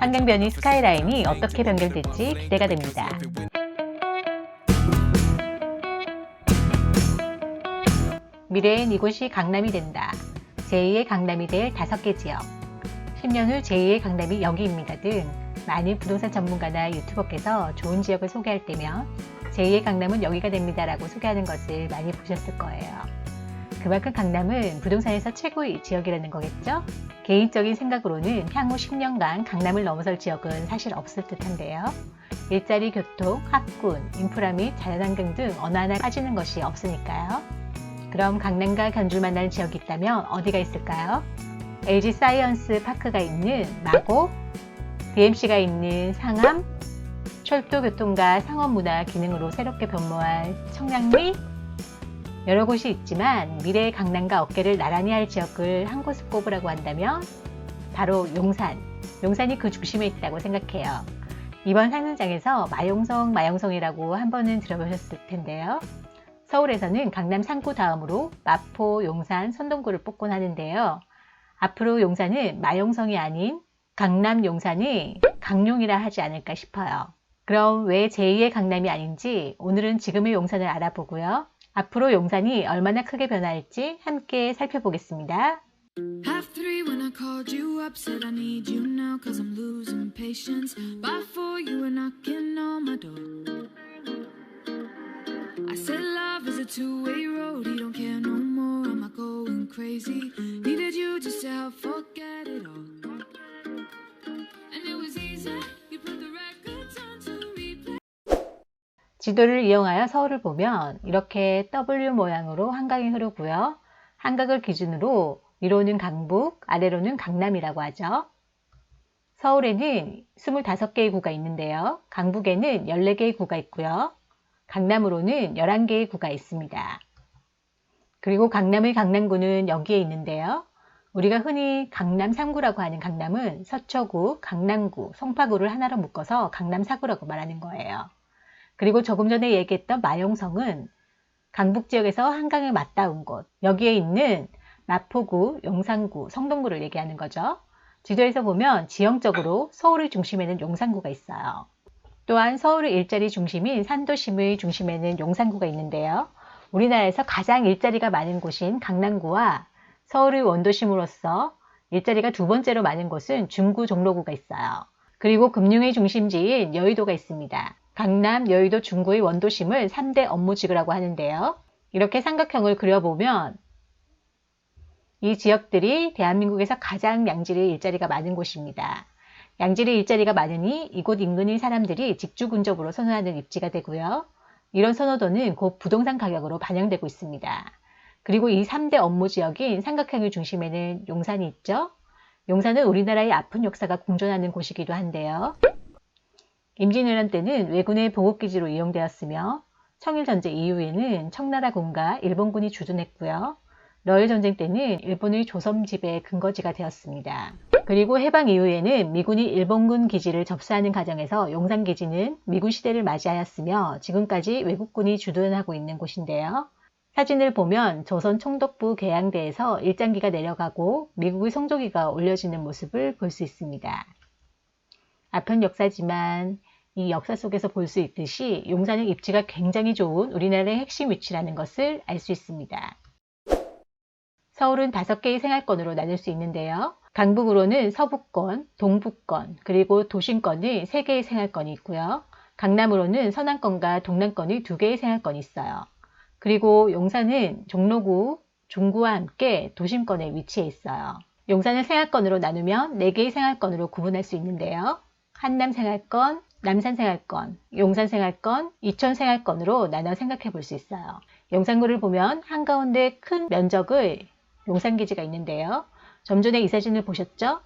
한강변이 스카이라인이 어떻게 변경될지 기대가 됩니다. 미래엔 이곳이 강남이 된다. 제2의 강남이 될 5개 지역. 10년 후 제2의 강남이 여기입니다 등 많은 부동산 전문가나 유튜버께서 좋은 지역을 소개할 때면 제2의 강남은 여기가 됩니다 라고 소개하는 것을 많이 보셨을 거예요. 그만큼 강남은 부동산에서 최고의 지역이라는 거겠죠? 개인적인 생각으로는 향후 10년간 강남을 넘어설 지역은 사실 없을 듯한데요. 일자리, 교통, 학군, 인프라 및 자연환경 등 어느 하나 빠지는 것이 없으니까요. 그럼 강남과 견줄만 나는 지역이 있다면 어디가 있을까요? LG 사이언스 파크가 있는 마곡, DMC가 있는 상암, 철도 교통과 상업 문화 기능으로 새롭게 변모한 청량리, 여러 곳이 있지만 미래의 강남과 어깨를 나란히 할 지역을 한 곳을 꼽으라고 한다면 바로 용산. 용산이 그 중심에 있다고 생각해요. 이번 상승장에서 마용성이라고 한 번은 들어보셨을 텐데요. 서울에서는 강남 3구 다음으로 마포, 용산, 선동구를 뽑곤 하는데요. 앞으로 용산은 마용성이 아닌 강남 용산이 강용이라 하지 않을까 싶어요. 그럼 왜 제2의 강남이 아닌지 오늘은 지금의 용산을 알아보고요. 앞으로 용산이 얼마나 크게 변화할지 함께 살펴보겠습니다. Half three when I called you up, said I need you now cause I'm losing patience. By four you were knocking on my door. I said love is a two-way road, you don't care no more, am I going crazy? Needed you just to help forget it all. And it was easy, you put the records on to replay. 지도를 이용하여 서울을 보면 이렇게 W 모양으로 한강이 흐르고요. 한강을 기준으로 위로는 강북, 아래로는 강남이라고 하죠. 서울에는 25개의 구가 있는데요. 강북에는 14개의 구가 있고요. 강남으로는 11개의 구가 있습니다. 그리고 강남의 강남구는 여기에 있는데요. 우리가 흔히 강남 3구라고 하는 강남은 서초구, 강남구, 송파구를 하나로 묶어서 강남 4구라고 말하는 거예요. 그리고 조금 전에 얘기했던 마용성은 강북지역에서 한강에 맞닿은 곳, 여기에 있는 마포구, 용산구, 성동구를 얘기하는 거죠. 지도에서 보면 지형적으로 서울의 중심에는 용산구가 있어요. 또한 서울의 일자리 중심인 산도심의 중심에는 용산구가 있는데요. 우리나라에서 가장 일자리가 많은 곳인 강남구와 서울의 원도심으로서 일자리가 두 번째로 많은 곳은 중구, 종로구가 있어요. 그리고 금융의 중심지인 여의도가 있습니다. 강남, 여의도, 중구의 원도심을 3대 업무지구라고 하는데요. 이렇게 삼각형을 그려보면 이 지역들이 대한민국에서 가장 양질의 일자리가 많은 곳입니다. 양질의 일자리가 많으니 이곳 인근의 사람들이 직주근접으로 선호하는 입지가 되고요. 이런 선호도는 곧 부동산 가격으로 반영되고 있습니다. 그리고 이 3대 업무지역인 삼각형의 중심에는 용산이 있죠. 용산은 우리나라의 아픈 역사가 공존하는 곳이기도 한데요. 임진왜란 때는 왜군의 보급기지로 이용되었으며 청일전쟁 이후에는 청나라군과 일본군이 주둔했고요. 러일전쟁 때는 일본의 조선 지배 근거지가 되었습니다. 그리고 해방 이후에는 미군이 일본군 기지를 접수하는 과정에서 용산기지는 미군 시대를 맞이하였으며 지금까지 외국군이 주둔하고 있는 곳인데요. 사진을 보면 조선 총독부 계양대에서 일장기가 내려가고 미국의 성조기가 올려지는 모습을 볼 수 있습니다. 아픈 역사지만 이 역사 속에서 볼 수 있듯이 용산은 입지가 굉장히 좋은 우리나라의 핵심 위치라는 것을 알 수 있습니다. 서울은 5개의 생활권으로 나눌 수 있는데요. 강북으로는 서부권, 동부권, 그리고 도심권의 3개의 생활권이 있고요. 강남으로는 서남권과 동남권의 2개의 생활권이 있어요. 그리고 용산은 종로구, 중구와 함께 도심권에 위치해 있어요. 용산을 생활권으로 나누면 4개의 생활권으로 구분할 수 있는데요. 한남 생활권, 남산 생활권, 용산 생활권, 이천 생활권으로 나눠 생각해 볼 수 있어요. 용산구를 보면 한가운데 큰 면적의 용산기지가 있는데요. 좀 전에 이 사진을 보셨죠?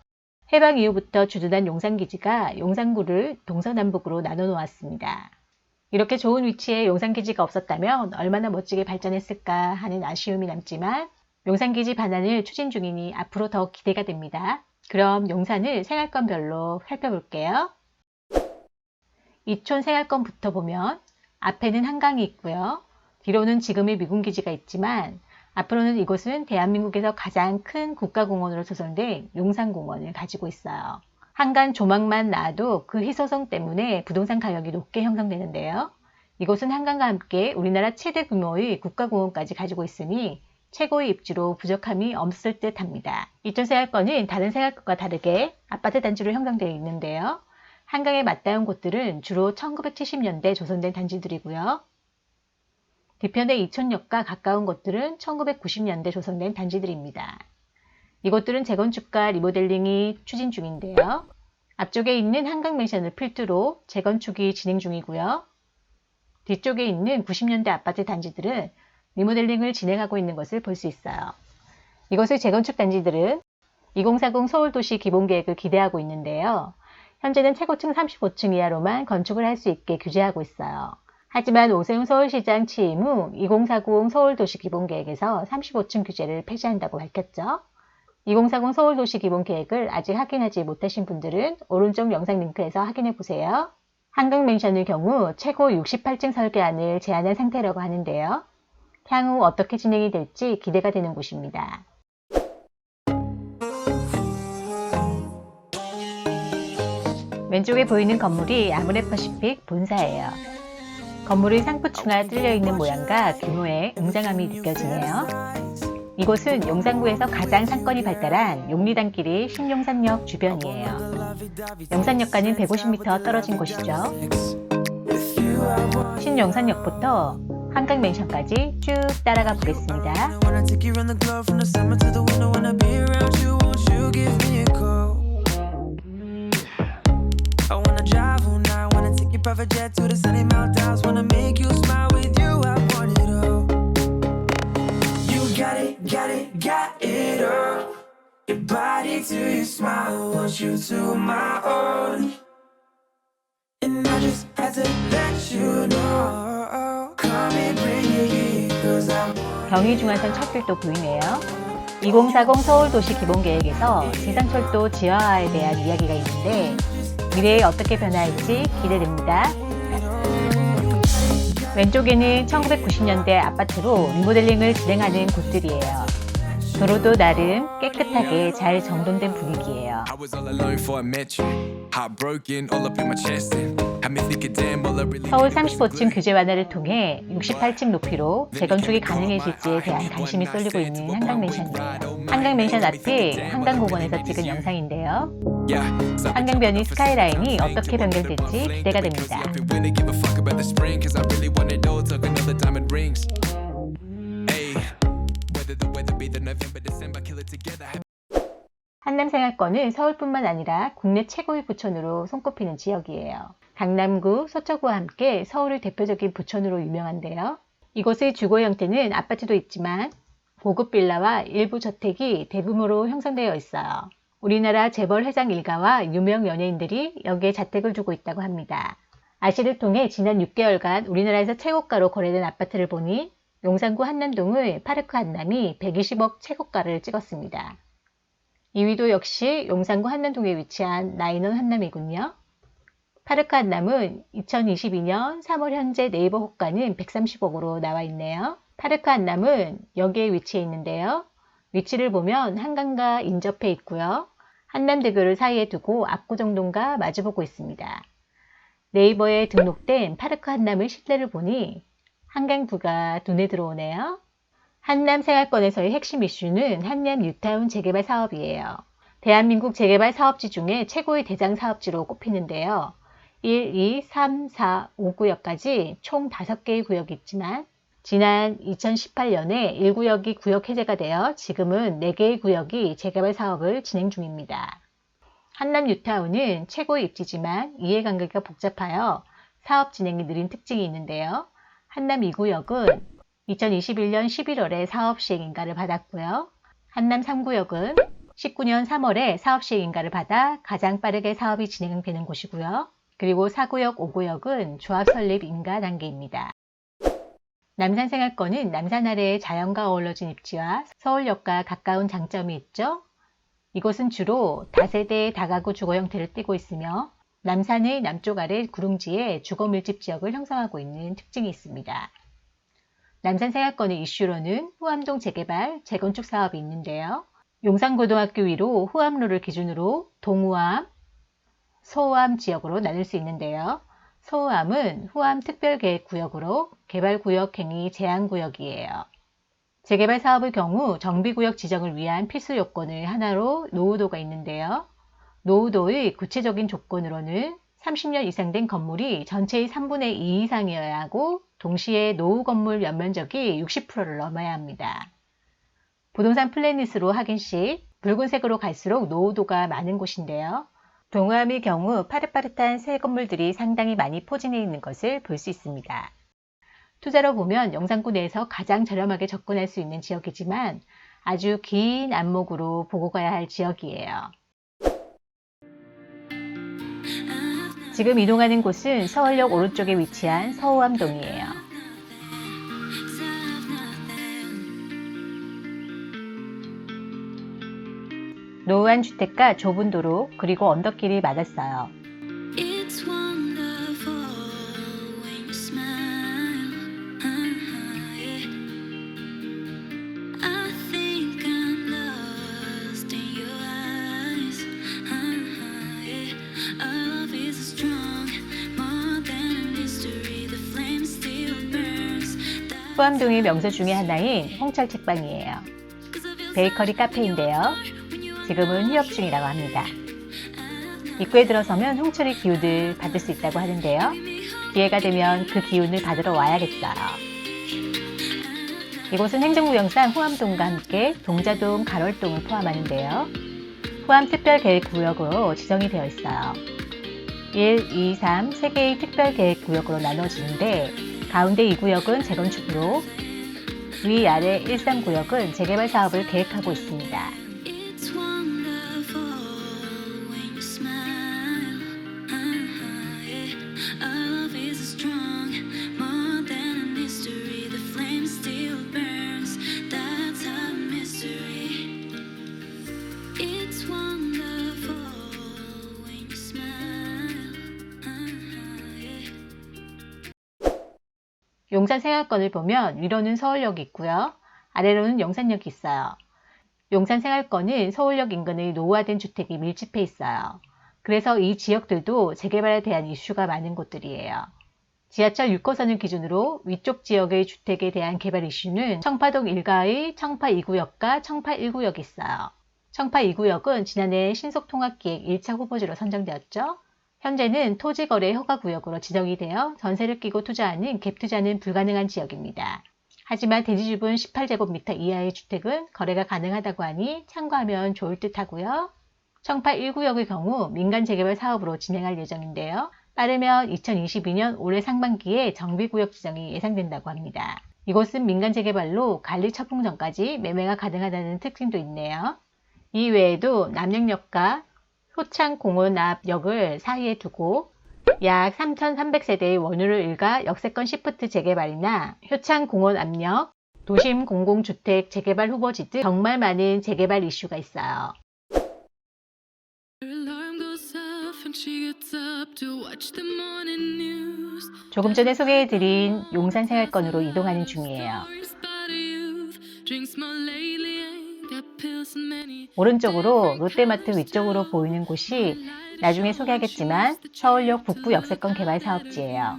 해방 이후부터 주둔한 용산기지가 용산구를 동서남북으로 나눠 놓았습니다. 이렇게 좋은 위치에 용산기지가 없었다면 얼마나 멋지게 발전했을까 하는 아쉬움이 남지만 용산기지 반환을 추진 중이니 앞으로 더 기대가 됩니다. 그럼 용산을 생활권별로 살펴볼게요. 이촌 생활권부터 보면 앞에는 한강이 있고요. 뒤로는 지금의 미군기지가 있지만 앞으로는 이곳은 대한민국에서 가장 큰 국가공원으로 조성된 용산공원을 가지고 있어요. 한간 조망만 나와도 그 희소성 때문에 부동산 가격이 높게 형성되는데요. 이곳은 한강과 함께 우리나라 최대 규모의 국가공원까지 가지고 있으니 최고의 입지로 부족함이 없을 듯 합니다. 이쪽 생활권은 다른 생활권과 다르게 아파트 단지로 형성되어 있는데요. 한강에 맞닿은 곳들은 주로 1970년대 조성된 단지들이고요. 뒤편의 이촌역과 가까운 곳들은 1990년대 조성된 단지들입니다. 이곳들은 재건축과 리모델링이 추진 중인데요. 앞쪽에 있는 한강맨션을 필두로 재건축이 진행 중이고요. 뒤쪽에 있는 90년대 아파트 단지들은 리모델링을 진행하고 있는 것을 볼 수 있어요. 이곳의 재건축 단지들은 2040 서울도시 기본계획을 기대하고 있는데요. 현재는 최고층 35층 이하로만 건축을 할 수 있게 규제하고 있어요. 하지만 오세훈 서울시장 취임 후 2040 서울도시 기본계획에서 35층 규제를 폐지한다고 밝혔죠. 2040 서울도시 기본계획을 아직 확인하지 못하신 분들은 오른쪽 영상 링크에서 확인해 보세요. 한강맨션의 경우 최고 68층 설계안을 제안한 상태라고 하는데요. 향후 어떻게 진행이 될지 기대가 되는 곳입니다. 왼쪽에 보이는 건물이 아모레퍼시픽 본사예요. 건물의 상부층화 뚫려있는 모양과 규모의 웅장함이 느껴지네요. 이곳은 용산구에서 가장 상권이 발달한 용리단길이 신용산역 주변이에요. 용산역과는 150m 떨어진 곳이죠. 신용산역부터 한강맨션까지 쭉 따라가 보겠습니다. Got it all. Your body to your smile, want you to my own. And I just had to let you know. Come and bring it here, 'cause I want. 경의중앙선 첫길도 보이네요. 2040 서울도시 기본계획에서 지상철도 지하화에 대한 이야기가 있는데 미래에 어떻게 변화할지 기대됩니다. 왼쪽에는 1990년대 아파트로 리모델링을 진행하는 곳들이에요. 도로도 나름 깨끗하게 잘 정돈된 분위기예요. 서울 35층 규제 완화를 통해 68층 높이로 재건축이 가능해질지에 대한 관심이 쏠리고 있는 한강맨션이에요. 한강맨션 앞이 한강공원에서 찍은 영상인데요. 한강변의 스카이라인이 어떻게 변경될지 기대가 됩니다. 한남생활권은 서울뿐만 아니라 국내 최고의 부촌으로 손꼽히는 지역이에요. 강남구, 서초구와 함께 서울의 대표적인 부촌으로 유명한데요. 이곳의 주거 형태는 아파트도 있지만 고급 빌라와 일부 저택이 대규모로 형성되어 있어요. 우리나라 재벌 회장 일가와 유명 연예인들이 여기에 자택을 두고 있다고 합니다. 아시를 통해 지난 6개월간 우리나라에서 최고가로 거래된 아파트를 보니 용산구 한남동의 파르크 한남이 120억 최고가를 찍었습니다. 2위도 역시 용산구 한남동에 위치한 나인원 한남이군요. 파르크 한남은 2022년 3월 현재 네이버 호가는 130억으로 나와 있네요. 파르크 한남은 여기에 위치해 있는데요. 위치를 보면 한강과 인접해 있고요. 한남대교를 사이에 두고 압구정동과 마주보고 있습니다. 네이버에 등록된 파르크 한남의 실내를 보니 한강뷰가 눈에 들어오네요. 한남 생활권에서의 핵심 이슈는 한남 뉴타운 재개발 사업이에요. 대한민국 재개발 사업지 중에 최고의 대장 사업지로 꼽히는데요. 1, 2, 3, 4, 5구역까지 총 5개의 구역이 있지만 지난 2018년에 1구역이 구역 해제가 되어 지금은 4개의 구역이 재개발 사업을 진행 중입니다. 한남 뉴타운은 최고의 입지지만 이해관계가 복잡하여 사업 진행이 느린 특징이 있는데요. 한남 2구역은 2021년 11월에 사업 시행 인가를 받았고요. 한남 3구역은 19년 3월에 사업 시행 인가를 받아 가장 빠르게 사업이 진행되는 곳이고요. 그리고 4구역, 5구역은 조합 설립 인가 단계입니다. 남산생활권은 남산 아래의 자연과 어우러진 입지와 서울역과 가까운 장점이 있죠. 이곳은 주로 다세대 다가구 주거 형태를 띠고 있으며 남산의 남쪽 아래 구릉지에 주거 밀집 지역을 형성하고 있는 특징이 있습니다. 남산생활권의 이슈로는 후암동 재개발, 재건축 사업이 있는데요. 용산고등학교 위로 후암로를 기준으로 동후암, 소호암 지역으로 나눌 수 있는데요. 소호암은 후암 특별계획구역으로 개발구역행위 제한구역이에요. 재개발 사업의 경우 정비구역 지정을 위한 필수 요건을 하나로 노후도가 있는데요. 노후도의 구체적인 조건으로는 30년 이상 된 건물이 전체의 3분의 2 이상이어야 하고 동시에 노후 건물 연면적이 60%를 넘어야 합니다. 부동산 플래닛으로 확인 시 붉은색으로 갈수록 노후도가 많은 곳인데요. 동호암의 경우 파릇파릇한 새 건물들이 상당히 많이 포진해 있는 것을 볼 수 있습니다. 투자로 보면 영산구 내에서 가장 저렴하게 접근할 수 있는 지역이지만 아주 긴 안목으로 보고 가야 할 지역이에요. 지금 이동하는 곳은 서울역 오른쪽에 위치한 서호암동이에요. 노후한 주택과 좁은 도로 그리고 언덕길이 맞았어요. It's wonderful when you smile. Yeah. I think I'm lost in your eyes. Yeah. Our love is strong, more than a mystery. The flame still burns. 후암동의 명소 중에 하나인 홍철 책방이에요. 베이커리 카페인데요. 지금은 휴업 중이라고 합니다. 입구에 들어서면 홍철의 기운을 받을 수 있다고 하는데요. 기회가 되면 그 기운을 받으러 와야겠어요. 이곳은 행정구역상 후암동과 함께 동자동, 가롤동을 포함하는데요. 후암특별계획구역으로 지정이 되어 있어요. 1, 2, 3, 3개의 특별계획구역으로 나눠지는데 가운데 2구역은 재건축으로 위, 아래 1, 3구역은 재개발 사업을 계획하고 있습니다. It's wonderful when you smile. Yeah. Our love is strong, more than a mystery. The flame still burns. That's a mystery. It's wonderful when you smile. Yeah. 용산 생활권을 보면 위로는 서울역이 있고요. 아래로는 용산역이 있어요. 용산 생활권은 서울역 인근의 노후화된 주택이 밀집해 있어요. 그래서 이 지역들도 재개발에 대한 이슈가 많은 곳들이에요. 지하철 6호선을 기준으로 위쪽 지역의 주택에 대한 개발 이슈는 청파동 일가의 청파 2구역과 청파 1구역이 있어요. 청파 2구역은 지난해 신속통합기획 1차 후보지로 선정되었죠. 현재는 토지거래 허가구역으로 지정이 되어 전세를 끼고 투자하는 갭투자는 불가능한 지역입니다. 하지만 대지주분 18제곱미터 이하의 주택은 거래가 가능하다고 하니 참고하면 좋을 듯 하고요. 청파 1구역의 경우 민간 재개발 사업으로 진행할 예정인데요. 빠르면 2022년 올해 상반기에 정비구역 지정이 예상된다고 합니다. 이곳은 민간 재개발로 관리 처분 전까지 매매가 가능하다는 특징도 있네요. 이 외에도 남영역과 효창공원 앞 역을 사이에 두고 약 3,300세대의 원유를 일가 역세권 시프트 재개발이나 효창공원 앞역, 도심 공공주택 재개발 후보지 등 정말 많은 재개발 이슈가 있어요. Her alarm goes off and she gets up to watch the morning news. 조금 전에 소개해드린 용산 생활권으로 이동하는 중이에요. Stories about a youth, drinks more lately, ain't got pills and many. 오른쪽으로 롯데마트 위쪽으로 보이는 곳이 나중에 소개하겠지만 서울역 북부 역세권 개발 사업지예요.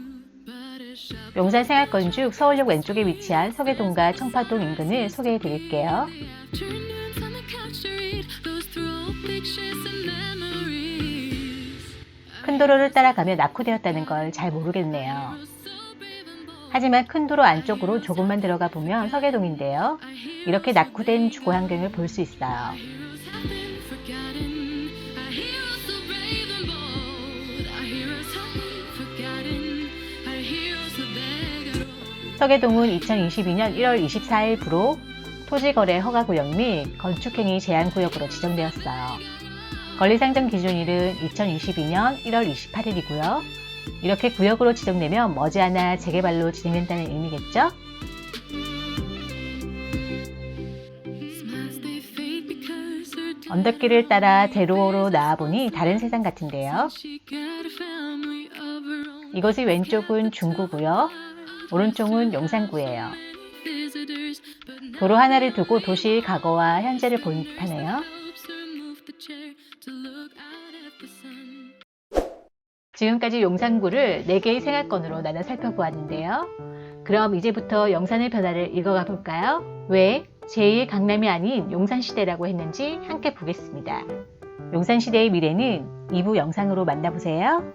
용산 생활권 중 서울역 왼쪽에 위치한 서계동과 청파동 인근을 소개해 드릴게요. Afternoons on the couch to read, goes through old pictures and memories. 큰 도로를 따라가며 낙후되었다는 걸 잘 모르겠네요. 하지만 큰 도로 안쪽으로 조금만 들어가 보면 서계동인데요. 이렇게 낙후된 주거 환경을 볼 수 있어요. Heroes have been forgotten. Our heroes so brave and bold. Our heroes have been forgotten. Our heroes are there. 서계동은 2022년 1월 24일부로 토지거래 허가구역 및 건축행위 제한구역으로 지정되었어요. 권리상정 기준일은 2022년 1월 28일이고요. 이렇게 구역으로 지정되면 머지않아 재개발로 진행된다는 의미겠죠? Smiles they fade because her 언덕길을 따라 대로로 나와보니 다른 세상 같은데요. she got a family of her own. 이곳의 왼쪽은 중구고요. 오른쪽은 용산구예요. Visitors, but now 도로 하나를 두고 도시의 과거와 현재를 보는 듯하네요. helps her move the chair to look out at the sun. 지금까지 용산구를 4개의 생활권으로 나눠 살펴보았는데요. 그럼 이제부터 영산의 변화를 읽어가 볼까요? 왜 제2의 강남이 아닌 용산시대라고 했는지 함께 보겠습니다. 용산시대의 미래는 2부 영상으로 만나보세요.